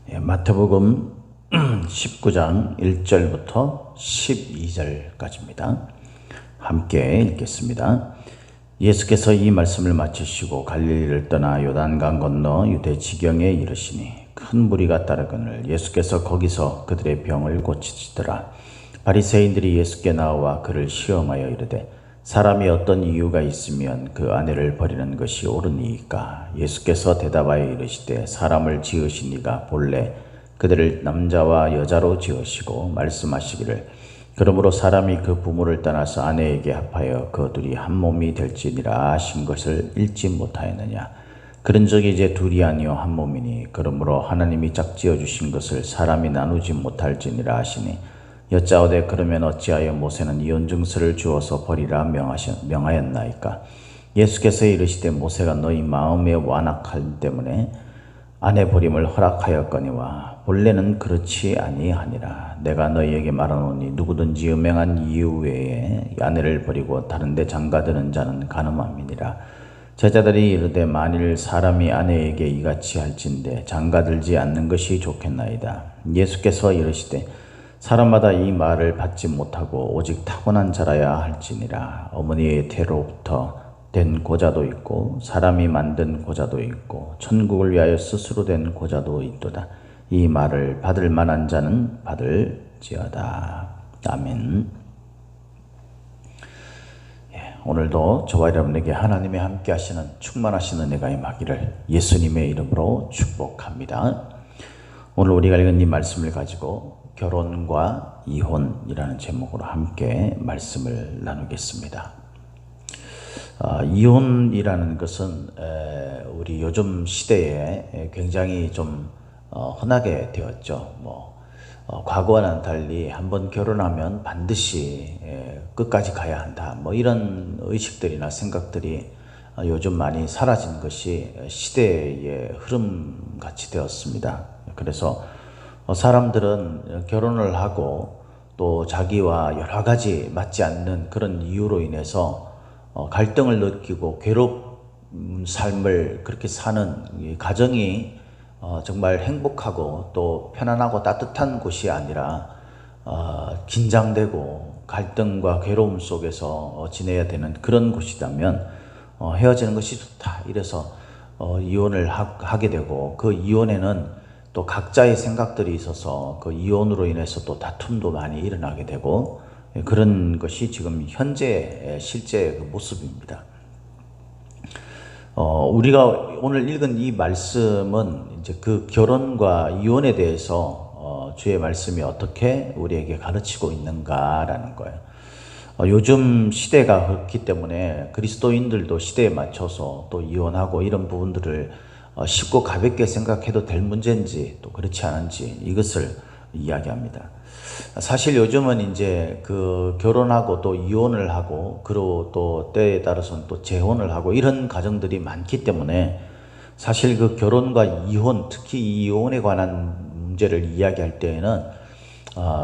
마태복음 19장 1절부터 12절까지입니다. 함께 읽겠습니다. 예수께서 이 말씀을 마치시고 갈릴리를 떠나 요단강 건너 유대 지경에 이르시니 큰 무리가 따르거늘 예수께서 거기서 그들의 병을 고치시더라. 바리새인들이 예수께 나와 그를 시험하여 이르되 사람이 어떤 이유가 있으면 그 아내를 버리는 것이 옳으니이까? 예수께서 대답하여 이르시되 사람을 지으신 이가 본래 그들을 남자와 여자로 지으시고 말씀하시기를 그러므로 사람이 그 부모를 떠나서 아내에게 합하여 그 둘이 한 몸이 될지니라 하신 것을 읽지 못하였느냐? 그런즉 이제 둘이 아니요 한 몸이니 그러므로 하나님이 짝지어 주신 것을 사람이 나누지 못할지니라 하시니 여짜오되 그러면 어찌하여 모세는 이혼 증서를 주어서 버리라 명하였나이까? 예수께서 이르시되 모세가 너희 마음에 완악함 때문에 아내 버림을 허락하였거니와 본래는 그렇지 아니하니라. 내가 너희에게 말하노니 누구든지 음행한 이유 외에 아내를 버리고 다른 데 장가드는 자는 간음함이니라. 제자들이 이르되 만일 사람이 아내에게 이같이 할진대 장가들지 않는 것이 좋겠나이다. 예수께서 이르시되 사람마다 이 말을 받지 못하고 오직 타고난 자라야 할지니라. 어머니의 태로부터 된 고자도 있고 사람이 만든 고자도 있고 천국을 위하여 스스로 된 고자도 있도다. 이 말을 받을 만한 자는 받을지어다. 아멘. 오늘도 저와 여러분에게 하나님의 함께 하시는 충만하신 은혜가 임하기를 예수님의 이름으로 축복합니다. 오늘 우리가 읽은 이 말씀을 가지고 결혼과 이혼이라는 제목으로 함께 말씀을 나누겠습니다. 이혼이라는 것은 우리 요즘 시대에 굉장히 좀 흔하게 되었죠. 과거와는 달리 한번 결혼하면 반드시 끝까지 가야 한다. 이런 의식들이나 생각들이 요즘 많이 사라진 것이 시대의 흐름 같이 되었습니다. 그래서 사람들은 결혼을 하고 또 자기와 여러 가지 맞지 않는 그런 이유로 인해서 갈등을 느끼고 괴로운 삶을 그렇게 사는 가정이 정말 행복하고 또 편안하고 따뜻한 곳이 아니라 긴장되고 갈등과 괴로움 속에서 지내야 되는 그런 곳이라면 헤어지는 것이 좋다. 이래서 이혼을 하게 되고 그 이혼에는 또 각자의 생각들이 있어서 그 이혼으로 인해서 또 다툼도 많이 일어나게 되고 그런 것이 지금 현재 실제 그 모습입니다. 우리가 오늘 읽은 이 말씀은 이제 그 결혼과 이혼에 대해서 주의 말씀이 어떻게 우리에게 가르치고 있는가라는 거예요. 요즘 시대가 그렇기 때문에 그리스도인들도 시대에 맞춰서 또 이혼하고 이런 부분들을 쉽고 가볍게 생각해도 될 문제인지 또 그렇지 않은지 이것을 이야기합니다. 사실 요즘은 이제 그 결혼하고 또 이혼을 하고 그리고 또 때에 따라서는 또 재혼을 하고 이런 가정들이 많기 때문에 사실 그 결혼과 이혼, 특히 이혼에 관한 문제를 이야기할 때에는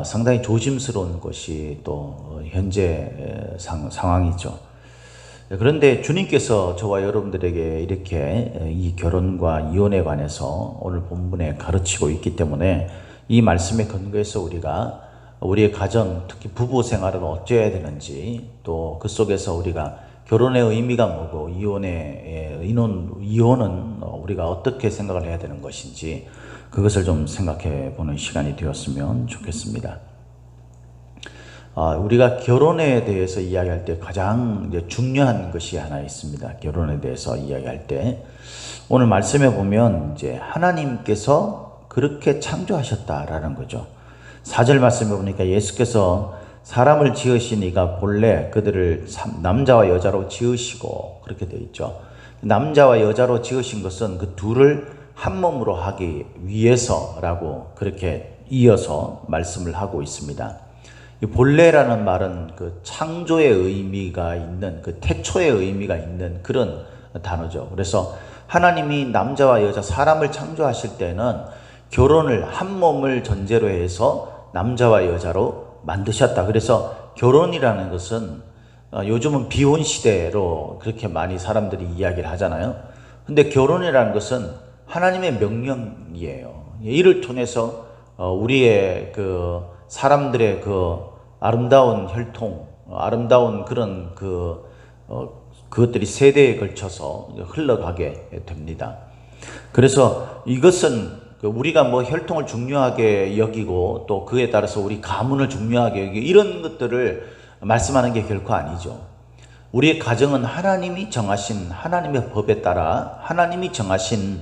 상당히 조심스러운 것이 또 현재 상황이죠. 그런데 주님께서 저와 여러분들에게 이렇게 이 결혼과 이혼에 관해서 오늘 본문에 가르치고 있기 때문에 이 말씀에 근거해서 우리가 우리의 가정, 특히 부부 생활은 어찌해야 되는지 또 그 속에서 우리가 결혼의 의미가 뭐고 이혼은 우리가 어떻게 생각을 해야 되는 것인지 그것을 좀 생각해 보는 시간이 되었으면 좋겠습니다. 우리가 결혼에 대해서 이야기할 때 가장 이제 중요한 것이 하나 있습니다. 결혼에 대해서 이야기할 때 오늘 말씀에 보면 이제 하나님께서 그렇게 창조하셨다라는 거죠. 4절 말씀에 보니까 예수께서 사람을 지으신 이가 본래 그들을 남자와 여자로 지으시고 그렇게 되어 있죠. 남자와 여자로 지으신 것은 그 둘을 한 몸으로 하기 위해서라고 그렇게 이어서 말씀을 하고 있습니다. 이 본래라는 말은 그 창조의 의미가 있는 그 태초의 의미가 있는 그런 단어죠. 그래서 하나님이 남자와 여자 사람을 창조하실 때는 결혼을 한 몸을 전제로 해서 남자와 여자로 만드셨다. 그래서 결혼이라는 것은 요즘은 비혼 시대로 그렇게 많이 사람들이 이야기를 하잖아요. 근데 결혼이라는 것은 하나님의 명령이에요. 이를 통해서 우리의 그 사람들의 그 아름다운 혈통, 아름다운 그런 그것들이 세대에 걸쳐서 흘러가게 됩니다. 그래서 이것은 우리가 뭐 혈통을 중요하게 여기고 또 그에 따라서 우리 가문을 중요하게 여기고 이런 것들을 말씀하는 게 결코 아니죠. 우리의 가정은 하나님이 정하신 하나님의 법에 따라 하나님이 정하신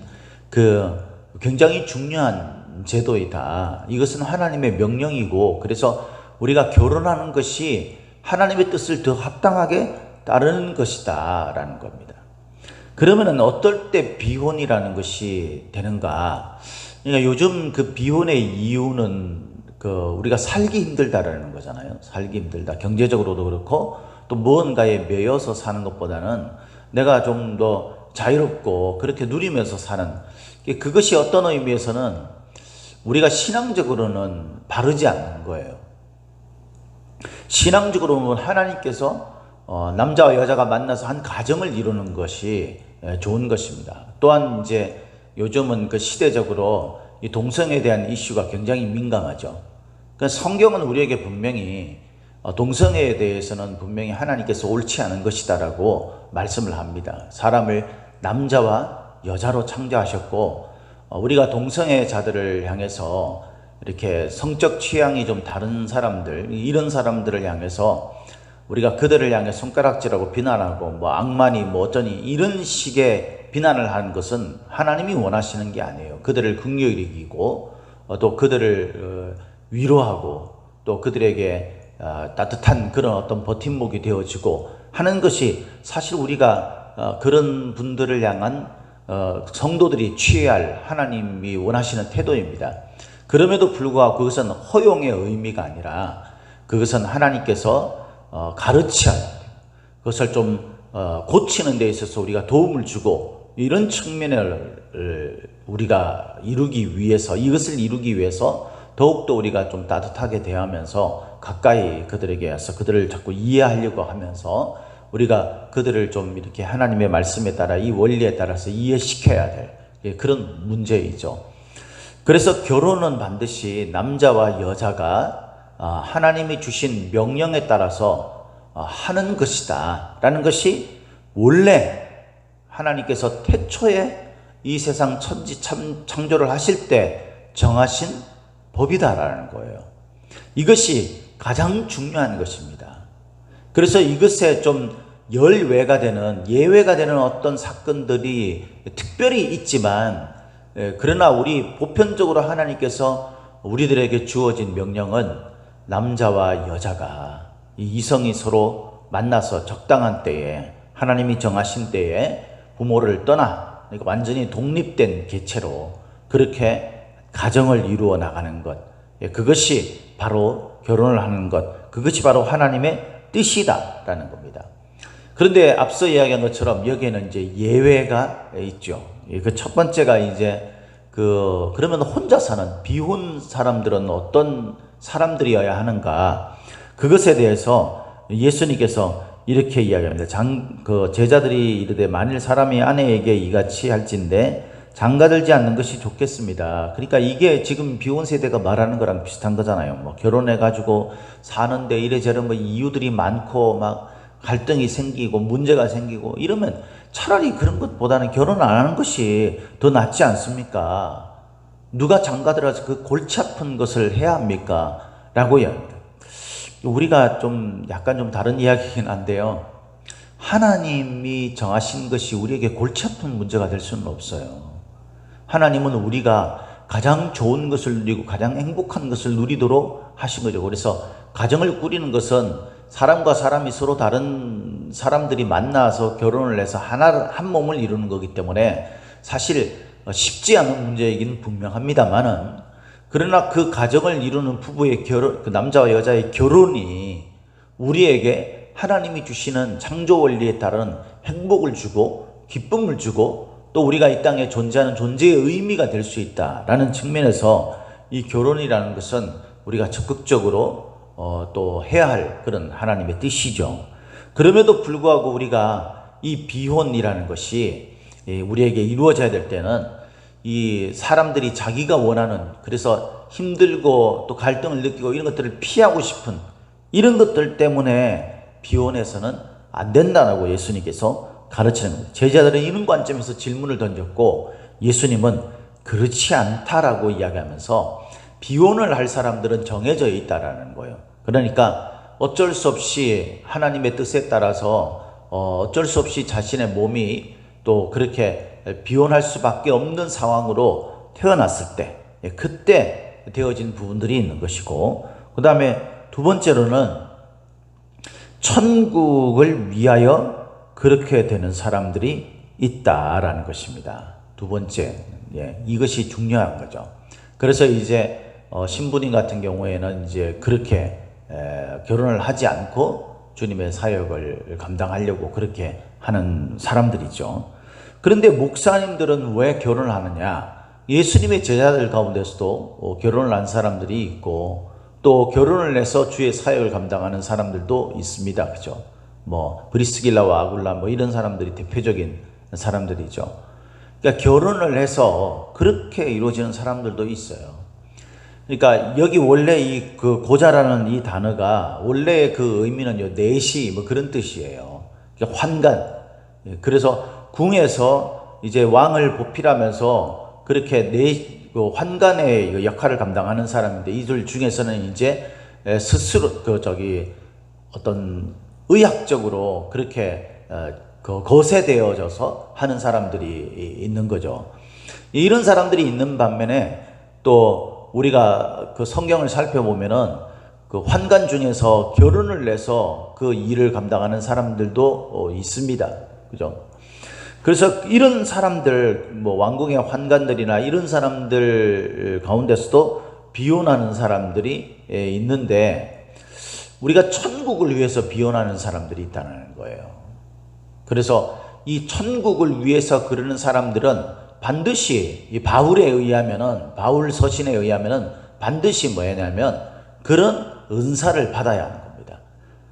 그 굉장히 중요한 제도이다. 이것은 하나님의 명령이고, 그래서 우리가 결혼하는 것이 하나님의 뜻을 더 합당하게 따르는 것이다 라는 겁니다. 그러면은 어떨 때 비혼이라는 것이 되는가? 그러니까 요즘 그 비혼의 이유는 우리가 살기 힘들다라는 거잖아요. 살기 힘들다. 경제적으로도 그렇고 또 무언가에 매여서 사는 것보다는 내가 좀 더 자유롭고 그렇게 누리면서 사는, 그것이 어떤 의미에서는 우리가 신앙적으로는 바르지 않는 거예요. 신앙적으로는 하나님께서 남자와 여자가 만나서 한 가정을 이루는 것이 좋은 것입니다. 또한 이제 요즘은 그 시대적으로 이 동성애에 대한 이슈가 굉장히 민감하죠. 그러니까 성경은 우리에게 분명히 동성애에 대해서는 분명히 하나님께서 옳지 않은 것이다라고 말씀을 합니다. 사람을 남자와 여자로 창조하셨고, 우리가 동성애자들을 향해서 이렇게 성적 취향이 좀 다른 사람들, 이런 사람들을 향해서 우리가 그들을 향해 손가락질하고 비난하고 뭐 악마니 뭐 어쩌니 이런 식의 비난을 하는 것은 하나님이 원하시는 게 아니에요. 그들을 긍휼히 여기고 또 그들을 위로하고 또 그들에게 따뜻한 그런 어떤 버팀목이 되어지고 하는 것이 사실 우리가 그런 분들을 향한 성도들이 취해야 할 하나님이 원하시는 태도입니다. 그럼에도 불구하고 그것은 허용의 의미가 아니라 그것은 하나님께서 가르쳐야 합니다. 그것을 좀 고치는 데 있어서 우리가 도움을 주고 이런 측면을 우리가 이루기 위해서, 이것을 이루기 위해서 더욱더 우리가 좀 따뜻하게 대하면서 가까이 그들에게 와서 그들을 자꾸 이해하려고 하면서 우리가 그들을 좀 이렇게 하나님의 말씀에 따라 이 원리에 따라서 이해시켜야 될 그런 문제이죠. 그래서 결혼은 반드시 남자와 여자가 하나님이 주신 명령에 따라서 하는 것이다 라는 것이 원래 하나님께서 태초에 이 세상 천지 창조를 하실 때 정하신 법이다라는 거예요. 이것이 가장 중요한 것입니다. 그래서 이것에 좀 열외가 되는, 예외가 되는 어떤 사건들이 특별히 있지만, 그러나 우리 보편적으로 하나님께서 우리들에게 주어진 명령은 남자와 여자가 이성이 서로 만나서 적당한 때에, 하나님이 정하신 때에 부모를 떠나 그러니까 완전히 독립된 개체로 그렇게 가정을 이루어 나가는 것, 그것이 바로 결혼을 하는 것, 그것이 바로 하나님의 뜻이다라는 겁니다. 그런데 앞서 이야기한 것처럼 여기에는 이제 예외가 있죠. 그 첫 번째가 이제 그러면 혼자 사는 비혼 사람들은 어떤 사람들이어야 하는가? 그것에 대해서 예수님께서 이렇게 이야기합니다. 제자들이 이르되 만일 사람이 아내에게 이같이 할진대 장가들지 않는 것이 좋겠습니다. 그러니까 이게 지금 비혼 세대가 말하는 거랑 비슷한 거잖아요. 뭐 결혼해가지고 사는데 이래저래 뭐 이유들이 많고 막 갈등이 생기고 문제가 생기고 이러면 차라리 그런 것보다는 결혼 안 하는 것이 더 낫지 않습니까? 누가 장가들어서 그 골치 아픈 것을 해야 합니까? 라고 이야기합니다. 우리가 좀 약간 좀 다른 이야기긴 한데요. 하나님이 정하신 것이 우리에게 골치 아픈 문제가 될 수는 없어요. 하나님은 우리가 가장 좋은 것을 누리고 가장 행복한 것을 누리도록 하신 거죠. 그래서 가정을 꾸리는 것은 사람과 사람이 서로 다른 사람들이 만나서 결혼을 해서 한 몸을 이루는 거기 때문에 사실 쉽지 않은 문제이긴 분명합니다만은, 그러나 그 가정을 이루는 부부의 결혼, 그 남자와 여자의 결혼이 우리에게 하나님이 주시는 창조 원리에 따른 행복을 주고 기쁨을 주고 또 우리가 이 땅에 존재하는 존재의 의미가 될 수 있다라는 측면에서 이 결혼이라는 것은 우리가 적극적으로 또 해야 할 그런 하나님의 뜻이죠. 그럼에도 불구하고 우리가 이 비혼이라는 것이 우리에게 이루어져야 될 때는 이 사람들이 자기가 원하는, 그래서 힘들고 또 갈등을 느끼고 이런 것들을 피하고 싶은 이런 것들 때문에 비혼해서는 안 된다라고 예수님께서 가르치는 겁니다. 제자들은 이런 관점에서 질문을 던졌고 예수님은 그렇지 않다라고 이야기하면서 비혼을 할 사람들은 정해져 있다라는 거예요. 그러니까 어쩔 수 없이 하나님의 뜻에 따라서 어쩔 수 없이 자신의 몸이 또 그렇게 비혼할 수밖에 없는 상황으로 태어났을 때, 그때 되어진 부분들이 있는 것이고, 그 다음에 두 번째로는 천국을 위하여 그렇게 되는 사람들이 있다라는 것입니다. 두 번째, 이것이 중요한 거죠. 그래서 이제 신부님 같은 경우에는 이제 그렇게 결혼을 하지 않고 주님의 사역을 감당하려고 그렇게 하는 사람들이죠. 그런데 목사님들은 왜 결혼을 하느냐? 예수님의 제자들 가운데서도 결혼을 한 사람들이 있고 또 결혼을 해서 주의 사역을 감당하는 사람들도 있습니다. 그죠? 뭐 브리스길라와 아굴라 뭐 이런 사람들이 대표적인 사람들이죠. 그러니까 결혼을 해서 그렇게 이루어지는 사람들도 있어요. 그러니까 여기 원래 이 그 고자라는 이 단어가 원래 그 의미는요, 내시 뭐 그런 뜻이에요. 그러니까 환관. 그래서 궁에서 이제 왕을 보필하면서 그렇게 환관의 역할을 감당하는 사람인데, 이들 중에서는 이제 스스로 어떤 의학적으로 그렇게 거세되어져서 하는 사람들이 있는 거죠. 이런 사람들이 있는 반면에 또 우리가 그 성경을 살펴보면은 그 환관 중에서 결혼을 내서 그 일을 감당하는 사람들도 있습니다. 그죠? 그래서 이런 사람들, 뭐 왕궁의 환관들이나 이런 사람들 가운데서도 비혼하는 사람들이 있는데, 우리가 천국을 위해서 비혼하는 사람들이 있다는 거예요. 그래서 이 천국을 위해서 그러는 사람들은 반드시 이 바울 서신에 의하면은 반드시 뭐냐면 그런 은사를 받아야 하는 겁니다.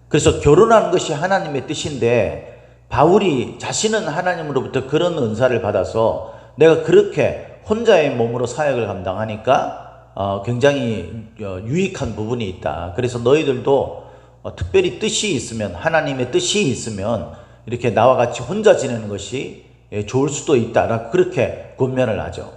그래서 결혼하는 것이 하나님의 뜻인데, 바울이 자신은 하나님으로부터 그런 은사를 받아서 내가 그렇게 혼자의 몸으로 사역을 감당하니까 굉장히 유익한 부분이 있다. 그래서 너희들도 특별히 뜻이 있으면, 하나님의 뜻이 있으면 이렇게 나와 같이 혼자 지내는 것이 좋을 수도 있다라고 그렇게 권면을 하죠.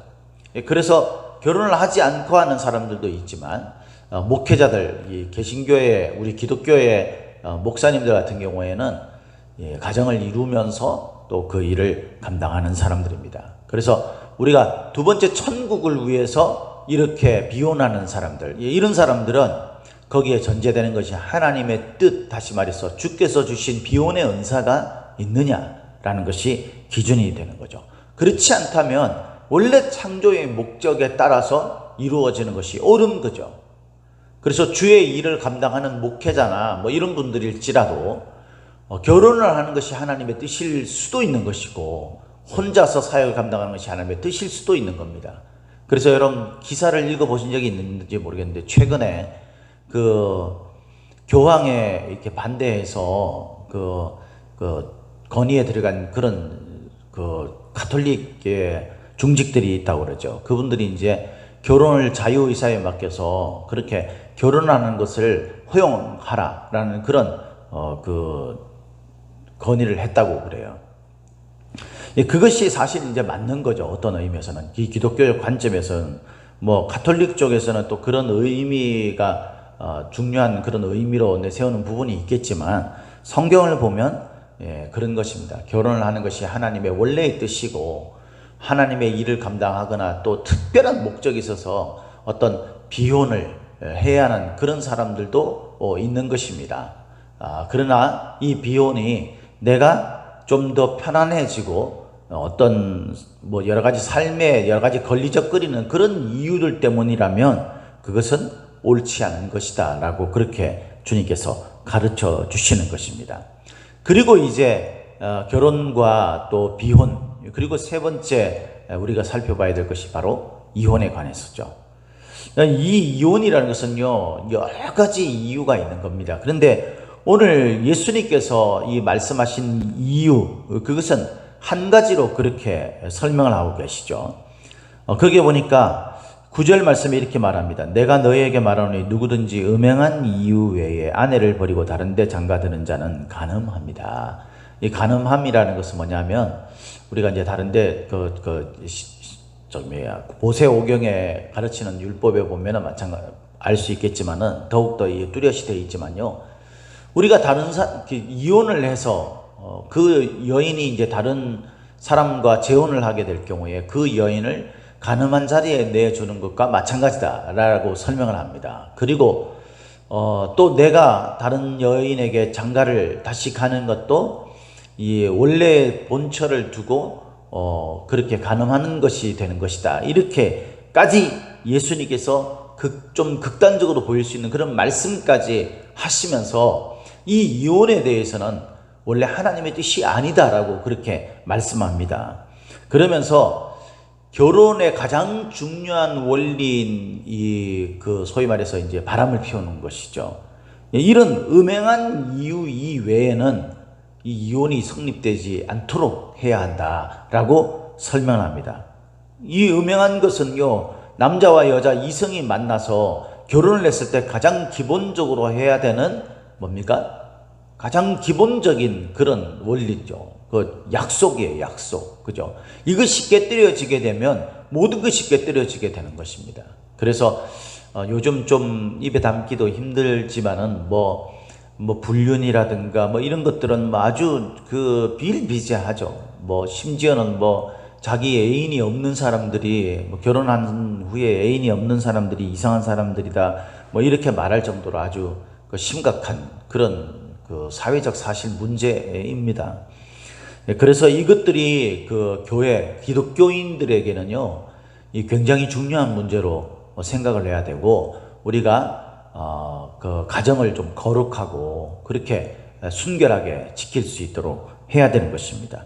그래서 결혼을 하지 않고 하는 사람들도 있지만, 목회자들, 이 개신교회, 우리 기독교의 목사님들 같은 경우에는 가정을 이루면서 또 그 일을 감당하는 사람들입니다. 그래서 우리가 두 번째 천국을 위해서 이렇게 비혼하는 사람들, 이런 사람들은 거기에 전제되는 것이 하나님의 뜻, 다시 말해서 주께서 주신 비혼의 은사가 있느냐라는 것이 기준이 되는 거죠. 그렇지 않다면 원래 창조의 목적에 따라서 이루어지는 것이 옳은 거죠. 그래서 주의 일을 감당하는 목회자나 뭐 이런 분들일지라도 결혼을 하는 것이 하나님의 뜻일 수도 있는 것이고, 혼자서 사역을 감당하는 것이 하나님의 뜻일 수도 있는 겁니다. 그래서 여러분 기사를 읽어보신 적이 있는지 모르겠는데, 최근에 그 교황에 이렇게 반대해서 그 건의에 들어간 그런 그 가톨릭의 중직들이 있다고 그러죠. 그분들이 이제 결혼을 자유의사에 맡겨서 그렇게 결혼하는 것을 허용하라라는 그런 그 건의를 했다고 그래요. 그것이 사실 이제 맞는 거죠. 어떤 의미에서는. 이 기독교적 관점에서는, 뭐 가톨릭 쪽에서는 또 그런 의미가 중요한 그런 의미로 내세우는 부분이 있겠지만, 성경을 보면 그런 것입니다. 결혼을 하는 것이 하나님의 원래의 뜻이고, 하나님의 일을 감당하거나 또 특별한 목적이 있어서 어떤 비혼을 해야 하는 그런 사람들도 있는 것입니다. 그러나 이 비혼이 내가 좀 더 편안해지고 어떤 뭐 여러 가지 삶에 여러 가지 걸리적거리는 그런 이유들 때문이라면 그것은 옳지 않은 것이다 라고 그렇게 주님께서 가르쳐 주시는 것입니다. 그리고 이제 결혼과 또 비혼, 그리고 세 번째 우리가 살펴봐야 될 것이 바로 이혼에 관해서죠. 이 이혼이라는 것은요, 여러 가지 이유가 있는 겁니다. 그런데 오늘 예수님께서 이 말씀하신 이유, 그것은 한 가지로 그렇게 설명을 하고 계시죠. 거기에 보니까 9절 말씀에 이렇게 말합니다. 내가 너희에게 말하노니 누구든지 음행한 이유 외에 아내를 버리고 다른 데 장가드는 자는 간음합니다. 이 간음함이라는 것은 뭐냐면 우리가 이제 다른 데 모세오경에 가르치는 율법에 보면은 마찬가지 알 수 있겠지만은 더욱더 뚜렷이 되어 있지만요. 우리가 이혼을 해서 그 여인이 이제 다른 사람과 재혼을 하게 될 경우에 그 여인을 간음한 자리에 내주는 것과 마찬가지다라고 설명을 합니다. 그리고 또 내가 다른 여인에게 장가를 다시 가는 것도 이 원래 본처를 두고 그렇게 간음하는 것이 되는 것이다. 이렇게까지 예수님께서 좀 극단적으로 보일 수 있는 그런 말씀까지 하시면서 이 이혼에 대해서는 원래 하나님의 뜻이 아니다라고 그렇게 말씀합니다. 그러면서 결혼의 가장 중요한 원리인 소위 말해서 이제 바람을 피우는 것이죠. 이런 음행한 이유 이외에는 이 이혼이 성립되지 않도록 해야 한다라고 설명합니다. 이 음행한 것은요, 남자와 여자 이성이 만나서 결혼을 했을 때 가장 기본적으로 해야 되는 뭡니까? 가장 기본적인 그런 원리죠. 그 약속이에요, 약속. 그죠? 이것이 깨뜨려지게 되면 모든 것이 깨뜨려지게 되는 것입니다. 그래서 요즘 좀 입에 담기도 힘들지만은 불륜이라든가 이런 것들은 아주 비일비재하죠. 심지어는 자기 애인이 없는 사람들이 결혼한 후에 애인이 없는 사람들이 이상한 사람들이다 이렇게 말할 정도로 아주 심각한 그런 사회적 사실 문제입니다. 그래서 이것들이 교회 기독교인들에게는요 굉장히 중요한 문제로 생각을 해야 되고 우리가 가정을 좀 거룩하고 그렇게 순결하게 지킬 수 있도록 해야 되는 것입니다.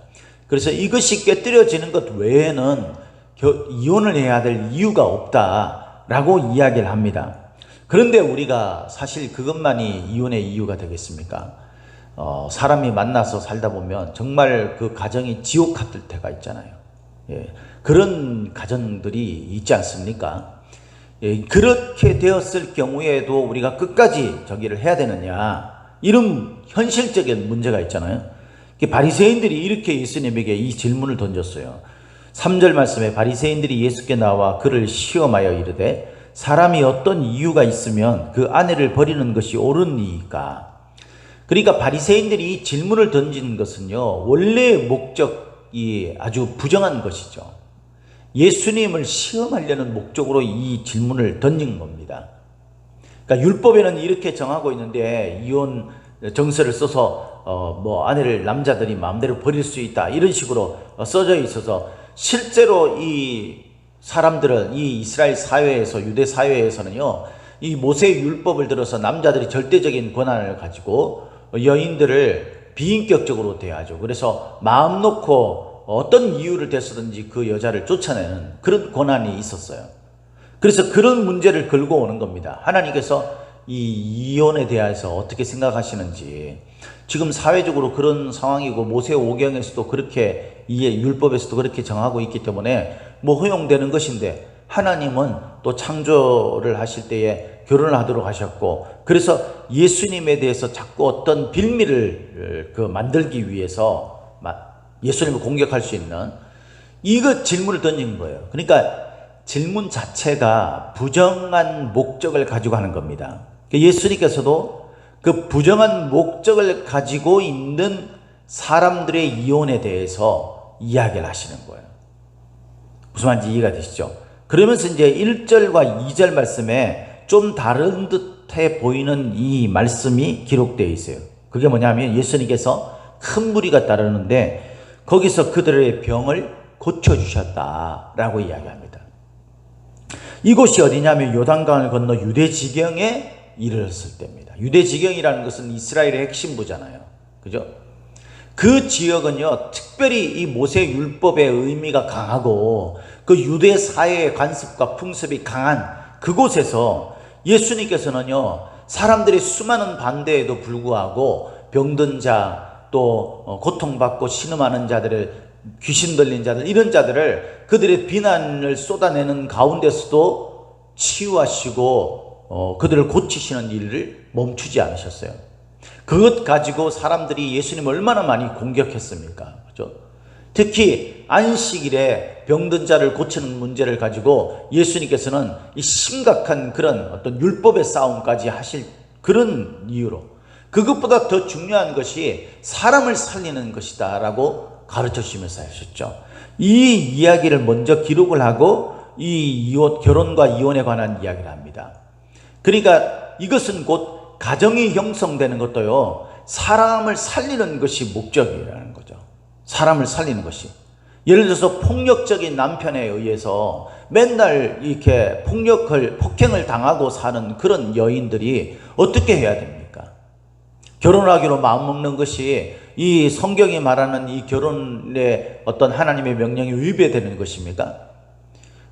그래서 이것이 깨뜨려지는 것 외에는 이혼을 해야 될 이유가 없다라고 이야기를 합니다. 그런데 우리가 사실 그것만이 이혼의 이유가 되겠습니까? 사람이 만나서 살다 보면 정말 그 가정이 지옥 같을 때가 있잖아요. 예, 그런 가정들이 있지 않습니까? 예, 그렇게 되었을 경우에도 우리가 끝까지 저기를 해야 되느냐, 이런 현실적인 문제가 있잖아요. 바리새인들이 이렇게 예수님에게 이 질문을 던졌어요. 3절 말씀에 바리새인들이 예수께 나와 그를 시험하여 이르되 사람이 어떤 이유가 있으면 그 아내를 버리는 것이 옳으니까. 그러니까 바리새인들이 이 질문을 던진 것은요 원래의 목적이 아주 부정한 것이죠. 예수님을 시험하려는 목적으로 이 질문을 던진 겁니다. 그러니까 율법에는 이렇게 정하고 있는데 이혼 정서를 써서 아내를 남자들이 마음대로 버릴 수 있다 이런 식으로 써져 있어서 실제로 이 사람들은 이 이스라엘 사회에서 유대 사회에서는요 이 모세 율법을 들어서 남자들이 절대적인 권한을 가지고 여인들을 비인격적으로 대하죠. 그래서 마음 놓고 어떤 이유를 대서든지 그 여자를 쫓아내는 그런 권한이 있었어요. 그래서 그런 문제를 걸고 오는 겁니다. 하나님께서 이 이혼에 대해서 어떻게 생각하시는지, 지금 사회적으로 그런 상황이고 모세오경에서도 그렇게 율법에서도 그렇게 정하고 있기 때문에 허용되는 것인데, 하나님은 또 창조를 하실 때에 결혼을 하도록 하셨고, 그래서 예수님에 대해서 자꾸 어떤 빌미를 만들기 위해서 예수님을 공격할 수 있는 질문을 던진 거예요. 그러니까 질문 자체가 부정한 목적을 가지고 하는 겁니다. 예수님께서도 그 부정한 목적을 가지고 있는 사람들의 이혼에 대해서 이야기를 하시는 거예요. 무슨 말인지 이해가 되시죠? 그러면서 이제 1절과 2절 말씀에 좀 다른 듯해 보이는 이 말씀이 기록되어 있어요. 그게 뭐냐면 예수님께서 큰 무리가 따르는데 거기서 그들의 병을 고쳐주셨다라고 이야기합니다. 이곳이 어디냐면 요단강을 건너 유대지경에 이르렀을 때입니다. 유대지경이라는 것은 이스라엘의 핵심부잖아요. 그죠? 그 지역은요 특별히 이 모세 율법의 의미가 강하고 그 유대 사회의 관습과 풍습이 강한 그곳에서 예수님께서는요 사람들의 수많은 반대에도 불구하고 병든 자 또 고통받고 신음하는 자들을 귀신 들린 자들, 이런 자들을 그들의 비난을 쏟아내는 가운데서도 치유하시고 그들을 고치시는 일을 멈추지 않으셨어요. 그것 가지고 사람들이 예수님을 얼마나 많이 공격했습니까? 그죠? 특히 안식일에 병든 자를 고치는 문제를 가지고 예수님께서는 이 심각한 그런 어떤 율법의 싸움까지 하실 그런 이유로, 그것보다 더 중요한 것이 사람을 살리는 것이다 라고 가르쳐 주시면서 하셨죠. 이 이야기를 먼저 기록을 하고 이 결혼과 이혼에 관한 이야기를 합니다. 그러니까 이것은 곧 가정이 형성되는 것도요, 사람을 살리는 것이 목적이라는 거죠. 사람을 살리는 것이. 예를 들어서 폭력적인 남편에 의해서 맨날 이렇게 폭행을 당하고 사는 그런 여인들이 어떻게 해야 됩니까? 결혼하기로 마음먹는 것이 이 성경이 말하는 이 결혼의 어떤 하나님의 명령에 위배되는 것입니까?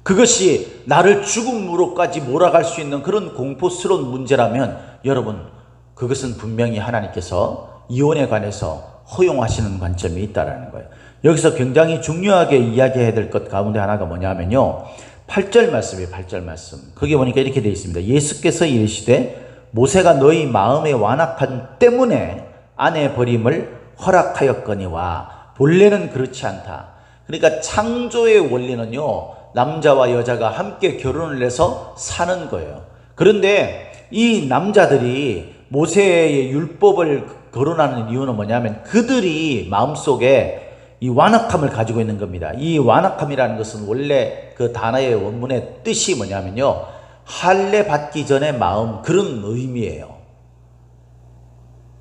그것이 나를 죽음으로까지 몰아갈 수 있는 그런 공포스러운 문제라면 여러분, 그것은 분명히 하나님께서 이혼에 관해서 허용하시는 관점이 있다는 거예요. 여기서 굉장히 중요하게 이야기해야 될 것 가운데 하나가 뭐냐면요, 8절 말씀이에요. 8절 말씀. 거기 보니까 이렇게 되어 있습니다. 예수께서 이르시되 모세가 너희 마음의 완악함 때문에 아내 버림을 허락하였거니와 본래는 그렇지 않다. 그러니까 창조의 원리는요, 남자와 여자가 함께 결혼을 해서 사는 거예요. 그런데 이 남자들이 모세의 율법을 거론하는 이유는 뭐냐면 그들이 마음속에 이 완악함을 가지고 있는 겁니다. 이 완악함이라는 것은 원래 그 단어의 원문의 뜻이 뭐냐면요, 할례 받기 전의 마음, 그런 의미예요.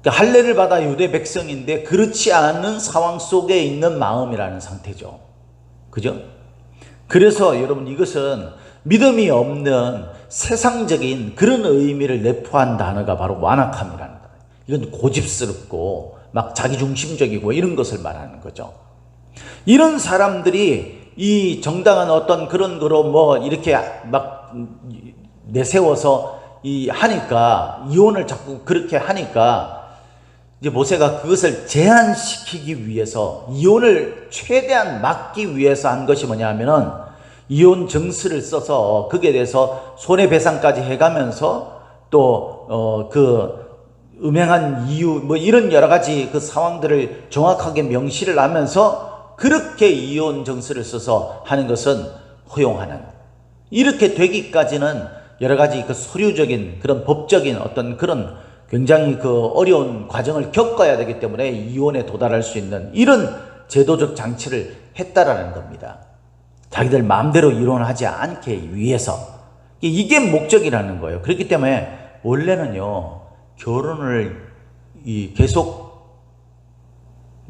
그러니까 할례를 받아 유대 백성인데 그렇지 않은 상황 속에 있는 마음이라는 상태죠. 그죠? 그래서 여러분, 이것은 믿음이 없는 세상적인 그런 의미를 내포한 단어가 바로 완악함이라는 단어예요. 이건 고집스럽고 막 자기중심적이고 이런 것을 말하는 거죠. 이런 사람들이 이 정당한 어떤 그런 거로 뭐 이렇게 막 내세워서 하니까, 이혼을 자꾸 그렇게 하니까 이제 모세가 그것을 제한시키기 위해서, 이혼을 최대한 막기 위해서 한 것이 뭐냐면은 이혼 정서를 써서 거기에 대해서 손해배상까지 해가면서 또 그 음행한 이유 뭐 이런 여러 가지 그 상황들을 정확하게 명시를 하면서 그렇게 이혼 정서를 써서 하는 것은 허용하는, 이렇게 되기까지는 여러 가지 그 서류적인 그런 법적인 어떤 그런 굉장히 그 어려운 과정을 겪어야 되기 때문에 이혼에 도달할 수 있는 이런 제도적 장치를 했다라는 겁니다. 자기들 마음대로 이혼하지 않게 위해서. 이게 목적이라는 거예요. 그렇기 때문에 원래는요, 결혼을 계속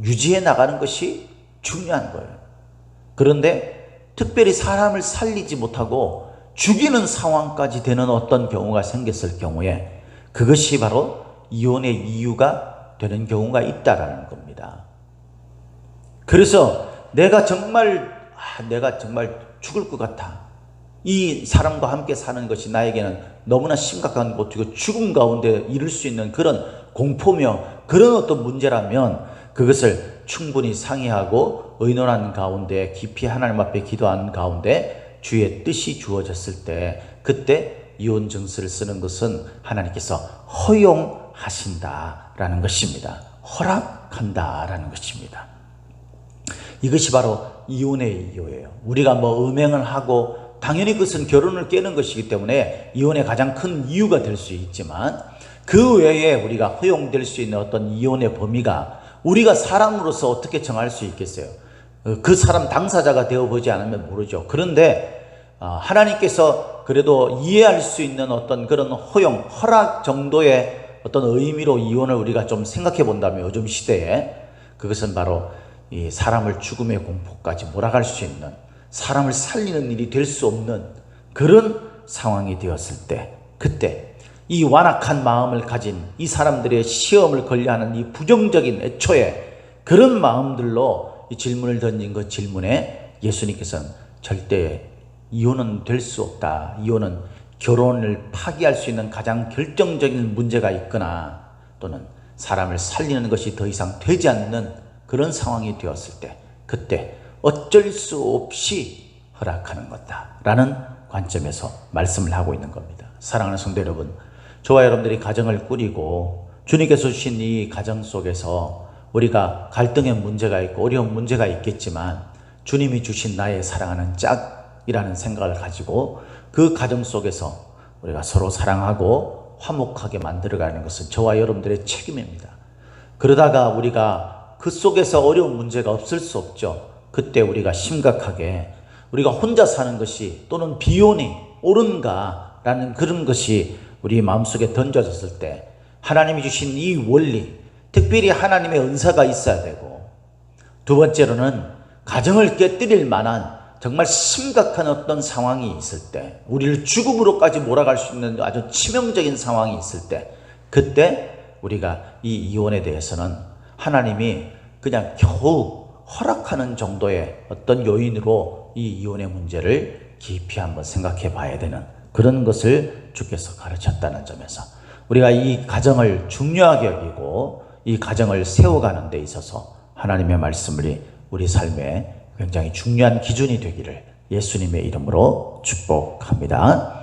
유지해 나가는 것이 중요한 거예요. 그런데 특별히 사람을 살리지 못하고 죽이는 상황까지 되는 어떤 경우가 생겼을 경우에 그것이 바로 이혼의 이유가 되는 경우가 있다라는 겁니다. 그래서 내가 정말 죽을 것 같아, 이 사람과 함께 사는 것이 나에게는 너무나 심각한 것이고 죽음 가운데 이룰 수 있는 그런 공포며 그런 어떤 문제라면 그것을 충분히 상의하고 의논한 가운데 깊이 하나님 앞에 기도하는 가운데 주의 뜻이 주어졌을 때, 그때 이혼 증서를 쓰는 것은 하나님께서 허용하신다라는 것입니다. 허락한다라는 것입니다. 이것이 바로 이혼의 이유예요. 우리가 뭐 음행을 하고 당연히 그것은 결혼을 깨는 것이기 때문에 이혼의 가장 큰 이유가 될 수 있지만, 그 외에 우리가 허용될 수 있는 어떤 이혼의 범위가 우리가 사람으로서 어떻게 정할 수 있겠어요? 그 사람 당사자가 되어보지 않으면 모르죠. 그런데 하나님께서 그래도 이해할 수 있는 어떤 그런 허용, 허락 정도의 어떤 의미로 이혼을 우리가 좀 생각해 본다면 요즘 시대에 그것은 바로 이 사람을 죽음의 공포까지 몰아갈 수 있는, 사람을 살리는 일이 될 수 없는 그런 상황이 되었을 때, 그때 이 완악한 마음을 가진 이 사람들의 시험을 걸려하는 이 부정적인 애초에 그런 마음들로 이 질문을 던진 그 질문에 예수님께서는 절대 이혼은 될 수 없다, 이혼은 결혼을 파기할 수 있는 가장 결정적인 문제가 있거나 또는 사람을 살리는 것이 더 이상 되지 않는 그런 상황이 되었을 때 그때 어쩔 수 없이 허락하는 것다라는 관점에서 말씀을 하고 있는 겁니다. 사랑하는 성도 여러분, 저와 여러분들이 가정을 꾸리고 주님께서 주신 이 가정 속에서 우리가 갈등의 문제가 있고 어려운 문제가 있겠지만 주님이 주신 나의 사랑하는 짝이라는 생각을 가지고 그 가정 속에서 우리가 서로 사랑하고 화목하게 만들어가는 것은 저와 여러분들의 책임입니다. 그러다가 우리가 그 속에서 어려운 문제가 없을 수 없죠. 그때 우리가 심각하게 우리가 혼자 사는 것이 또는 비혼이 옳은가라는 그런 것이 우리 마음속에 던져졌을 때 하나님이 주신 이 원리, 특별히 하나님의 은사가 있어야 되고, 두 번째로는 가정을 깨뜨릴 만한 정말 심각한 어떤 상황이 있을 때, 우리를 죽음으로까지 몰아갈 수 있는 아주 치명적인 상황이 있을 때, 그때 우리가 이 이혼에 대해서는 하나님이 그냥 겨우 허락하는 정도의 어떤 요인으로 이 이혼의 문제를 깊이 한번 생각해 봐야 되는 그런 것을 주께서 가르쳤다는 점에서 우리가 이 가정을 중요하게 여기고 이 가정을 세워가는 데 있어서 하나님의 말씀이 우리 삶에 굉장히 중요한 기준이 되기를 예수님의 이름으로 축복합니다.